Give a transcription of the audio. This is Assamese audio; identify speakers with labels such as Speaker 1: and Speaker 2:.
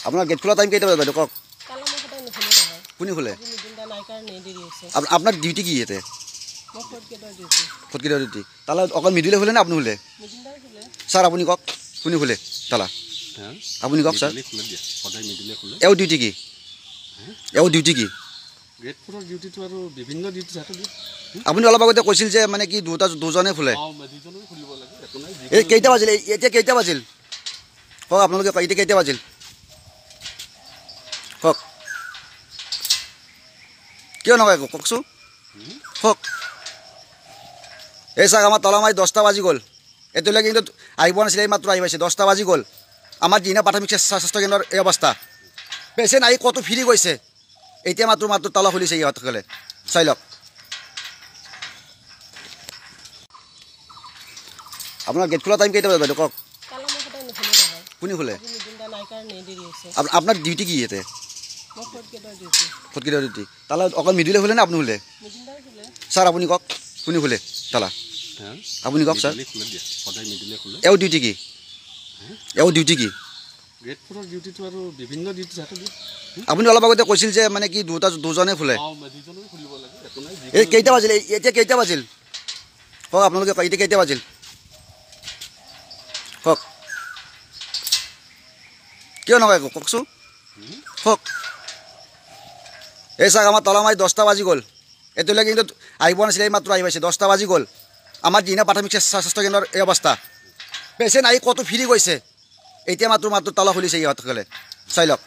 Speaker 1: আপোনাৰ গেট খোলা টাইম কেইটা বজাত বাইদেউ কওক? কোনে খোলে? আপোনাৰ ডিউটি কি ইয়াতে? ফটকেইটা ডিউটি তালা অকল মিডিলে খোলে নে আপুনি খোলে? ছাৰ আপুনি কওক কোনে খোলে তালা? আপুনি কওক ছাৰ। এওঁ ডিউটি কি? এওঁ ডিউটি কি? আপুনি অলপ আগতে কৈছিল যে মানে কি দুজনে খোলে। এই কেইটা বাজিল? এতিয়া কেইটা বাজিল কওক আপোনালোকে? এতিয়া কেইটা বাজিল কওক? কিয় নকয় কওকচোন কওক। এই চাওক আমাৰ তলামাৰি 10টা বাজি গ'ল, এতিয়ালৈকে কিন্তু আহিব নাছিলে, এই মাত্ৰ আহি পাইছে। 10টা বাজি গ'ল। আমাৰ দিনা প্ৰাথমিক স্বাস্থ্য কেন্দ্ৰৰ এই অৱস্থা। পেচেণ্ট আহি ক'তো ফিৰি গৈছে, এতিয়া মাত্ৰ তলা খুলিছে ইহঁতসকলে। চাই লওক। আপোনাৰ গেট খোলা টাইম কেইটা বজাত বাইদেউ কওক? কোনে খোলে? আপোনাৰ ডিউটি কি ইয়াতে? ফটকেইটা ডিউটি তালা অকল মিডিলে খোলে নে আপুনি খোলে? ছাৰ আপুনি কওক কোনে খোলে তালা? আপুনি কওক ছাৰ। এওঁ ডিউটি কি? এওঁ ডিউটি কি? আপুনি অলপ আগতে কৈছিল যে মানে কি দুজনে খোলে। এই কেইটা বাজিল? এতিয়া কেইটা বাজিল কওক আপোনালোকে? এতিয়া কেইটা বাজিল কওক? কিয় নকয় কওকচোন কওক। এই চাওক আমাৰ তলামাৰি 10টা বাজি গ'ল, এতিয়ালৈকে কিন্তু আহিব নাছিলে, এই মাত্ৰ আহি পাইছে। 10টা বাজি গ'ল। আমাৰ দিনা প্ৰাথমিক স্বাস্থ্য কেন্দ্ৰৰ এই অৱস্থা। পেচেণ্ট আহি ক'তো ফিৰি গৈছে, এতিয়া মাত্ৰ তলা খুলিছে ইহঁতসকলে। চাই লওক।